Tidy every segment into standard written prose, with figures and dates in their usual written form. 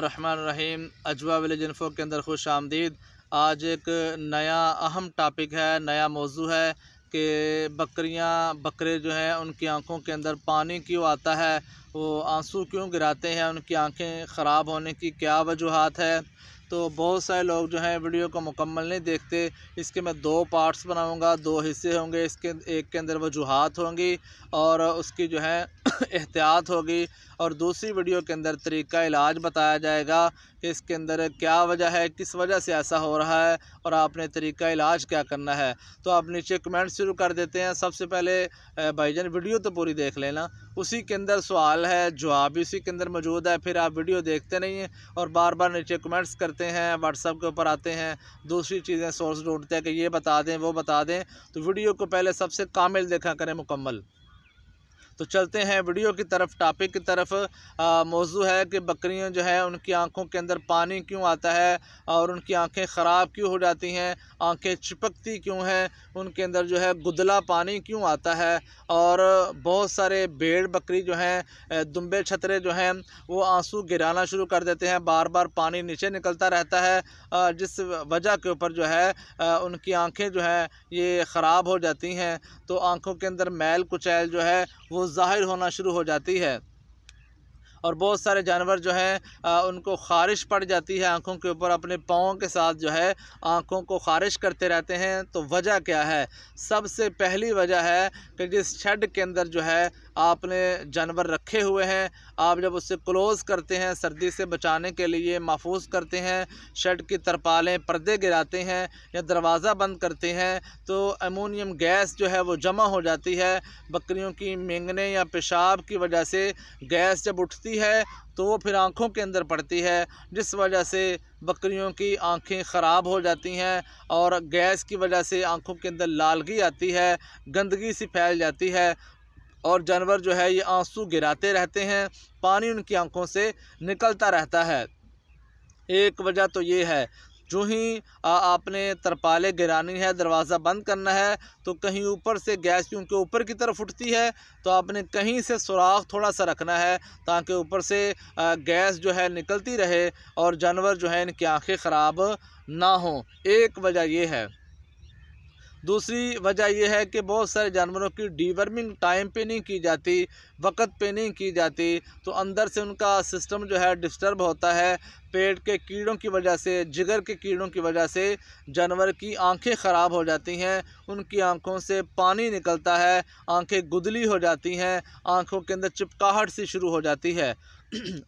बिस्मिल्लाहिर्रहमानिर्रहीम। अजवा village info के अंदर खुश आमदीद। आज एक नया अहम टॉपिक है, नया मौजू है कि बकरे जो हैं उनकी आंखों के अंदर पानी क्यों आता है, वो आंसू क्यों गिराते हैं, उनकी आंखें ख़राब होने की क्या वजूहात है। तो बहुत सारे लोग जो हैं वीडियो को मुकम्मल नहीं देखते। इसके मैं दो पार्ट्स बनाऊंगा, दो हिस्से होंगे। इसके एक के अंदर वजूहात होंगी और उसकी जो है एहतियात होगी, और दूसरी वीडियो के अंदर तरीका इलाज बताया जाएगा कि इसके अंदर क्या वजह है, किस वजह से ऐसा हो रहा है और आपने तरीका इलाज क्या करना है। तो आप नीचे कमेंट शुरू कर देते हैं। सबसे पहले भाईजान वीडियो तो पूरी देख लेना, उसी के अंदर सवाल है, जवाब भी उसी के अंदर मौजूद है। फिर आप वीडियो देखते नहीं हैं और बार बार नीचे कमेंट्स करते हैं, व्हाट्सएप के ऊपर आते हैं, दूसरी चीज़ें सोर्स ढूंढते हैं कि ये बता दें वो बता दें। तो वीडियो को पहले सबसे कामिल देखा करें, मुकम्मल। तो चलते हैं वीडियो की तरफ, टॉपिक की तरफ। मौजू है कि बकरियां जो है उनकी आंखों के अंदर पानी क्यों आता है और उनकी आंखें ख़राब क्यों हो जाती हैं, आंखें चिपकती क्यों हैं, उनके अंदर जो है गुदला पानी क्यों आता है। और बहुत सारे भेड़ बकरी जो हैं, दुम्बे छतरे जो हैं, वो आंसू गिराना शुरू कर देते हैं, बार बार पानी नीचे निकलता रहता है, जिस वजह के ऊपर जो है उनकी आंखें जो हैं ये ख़राब हो जाती हैं। तो आंखों के अंदर मैल कुचैल जो है वो ज़ाहिर होना शुरू हो जाती है। और बहुत सारे जानवर जो हैं उनको ख़ारिश पड़ जाती है आँखों के ऊपर, अपने पाँव के साथ जो है आँखों को ख़ारिश करते रहते हैं। तो वजह क्या है? सबसे पहली वजह है कि जिस शेड के अंदर जो है आपने जानवर रखे हुए हैं, आप जब उससे क्लोज़ करते हैं, सर्दी से बचाने के लिए महफूज करते हैं, शेड की तरपालें पर्दे गिराते हैं या दरवाज़ा बंद करते हैं, तो अमोनियम गैस जो है वो जमा हो जाती है। बकरियों की मेंगने या पेशाब की वजह से गैस जब उठती है तो वो फिर आँखों के अंदर पड़ती है, जिस वजह से बकरियों की आंखें ख़राब हो जाती हैं और गैस की वजह से आँखों के अंदर लालगी आती है, गंदगी सी फैल जाती है और जानवर जो है ये आंसू गिराते रहते हैं, पानी उनकी आंखों से निकलता रहता है। एक वजह तो ये है। जो ही आपने तरपाले गिरानी है, दरवाज़ा बंद करना है, तो कहीं ऊपर से गैस क्योंकि ऊपर की तरफ उठती है, तो आपने कहीं से सुराख थोड़ा सा रखना है ताकि ऊपर से गैस जो है निकलती रहे और जानवर जो है इनकी आंखें ख़राब ना हों। एक वजह ये है। दूसरी वजह यह है कि बहुत सारे जानवरों की डीवर्मिंग टाइम पे नहीं की जाती, वक्त पे नहीं की जाती, तो अंदर से उनका सिस्टम जो है डिस्टर्ब होता है। पेट के कीड़ों की वजह से, जिगर के कीड़ों की वजह से जानवर की आंखें ख़राब हो जाती हैं, उनकी आंखों से पानी निकलता है, आंखें गुदली हो जाती हैं, आंखों के अंदर चिपकाहट सी शुरू हो जाती है।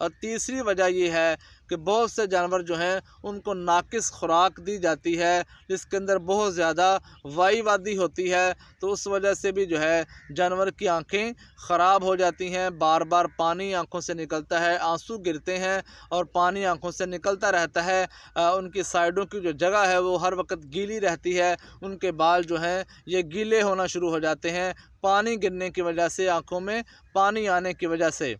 और तीसरी वजह यह है कि बहुत से जानवर जो हैं उनको नाकिस खुराक दी जाती है, जिसके अंदर बहुत ज़्यादा वाईवादी होती है, तो उस वजह से भी जो है जानवर की आंखें ख़राब हो जाती हैं। बार बार पानी आंखों से निकलता है, आंसू गिरते हैं और पानी आंखों से निकलता रहता है। उनकी साइडों की जो जगह है वो हर वक्त गीली रहती है, उनके बाल जो हैं ये गीले होना शुरू हो जाते हैं, पानी गिरने की वजह से, आँखों में पानी आने की वजह से।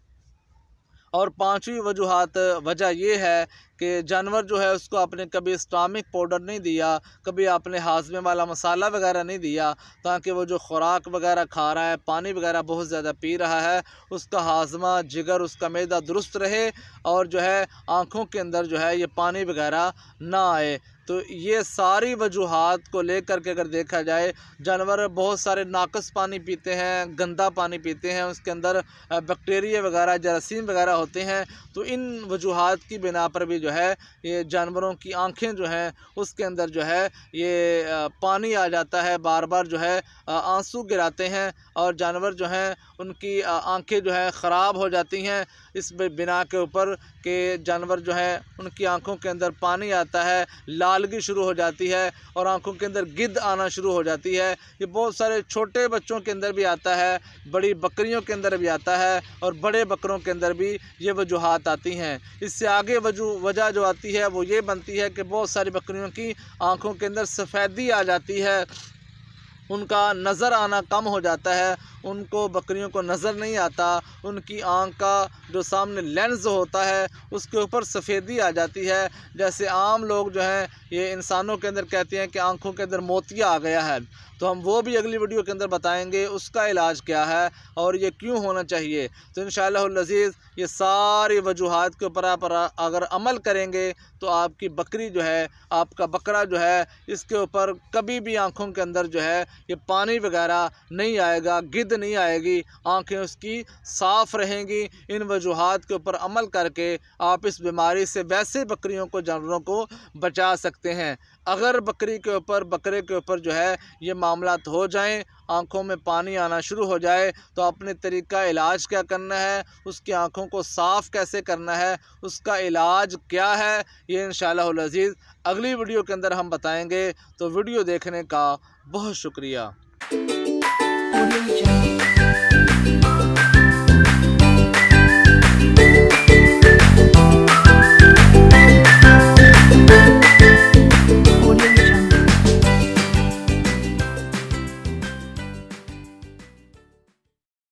और पांचवी वजह ये है कि जानवर जो है उसको आपने कभी स्टामिक पाउडर नहीं दिया, कभी आपने हाजमे वाला मसाला वगैरह नहीं दिया, ताकि वो जो खुराक वगैरह खा रहा है, पानी वगैरह बहुत ज़्यादा पी रहा है, उसका हाजमा, जिगर, उसका मैदा दुरुस्त रहे और जो है आँखों के अंदर जो है ये पानी वगैरह ना आए। तो ये सारी वजूहात को लेकर के अगर देखा जाए, जानवर बहुत सारे नाकस पानी पीते हैं, गंदा पानी पीते हैं, उसके अंदर बैक्टीरिया वगैरह, जरासीम वगैरह होते हैं। तो इन वजूहात की बिना पर भी जो है ये जानवरों की आंखें जो हैं उसके अंदर जो है ये पानी आ जाता है, बार बार जो है आंसू गिराते हैं और जानवर जो हैं उनकी आंखें जो है ख़राब हो जाती हैं, इस बिना के ऊपर कि जानवर जो है उनकी आंखों के अंदर पानी आता है, लालगी शुरू हो जाती है और आंखों के अंदर गिद्ध आना शुरू हो जाती है। ये बहुत सारे छोटे बच्चों के अंदर भी आता है, बड़ी बकरियों के अंदर भी आता है और बड़े बकरों के अंदर भी ये वजूहात आती हैं। इससे आगे वजह जो आती है वो ये बनती है कि बहुत सारी बकरियों की आंखों के अंदर सफ़ेदी आ जाती है उनका नज़र आना कम हो जाता है, उनको बकरियों को नज़र नहीं आता, उनकी आँख का जो सामने लेंस होता है उसके ऊपर सफ़ेदी आ जाती है। जैसे आम लोग जो हैं ये इंसानों के अंदर कहते हैं कि आँखों के अंदर मोतिया आ गया है, तो हम वो भी अगली वीडियो के अंदर बताएंगे उसका इलाज क्या है और ये क्यों होना चाहिए। तो इंशाअल्लाहुल अज़ीज़ ये सारी वजूहात के ऊपर आप अगर अमल करेंगे तो आपकी बकरी जो है, आपका बकरा जो है, इसके ऊपर कभी भी आँखों के अंदर जो है ये पानी वगैरह नहीं आएगा, गिद्ध नहीं आएगी, आँखें उसकी साफ़ रहेंगी। इन वजूहात के ऊपर अमल करके आप इस बीमारी से वैसे बकरियों को, जानवरों को बचा सकते हैं। अगर बकरे के ऊपर जो है ये मामलात हो जाएं, आँखों में पानी आना शुरू हो जाए, तो अपने तरीका इलाज क्या करना है, उसकी आँखों को साफ़ कैसे करना है, उसका इलाज क्या है, ये इंशाअल्लाहुल अज़ीज़ अगली वीडियो के अंदर हम बताएंगे। तो वीडियो देखने का बहुत शुक्रिया।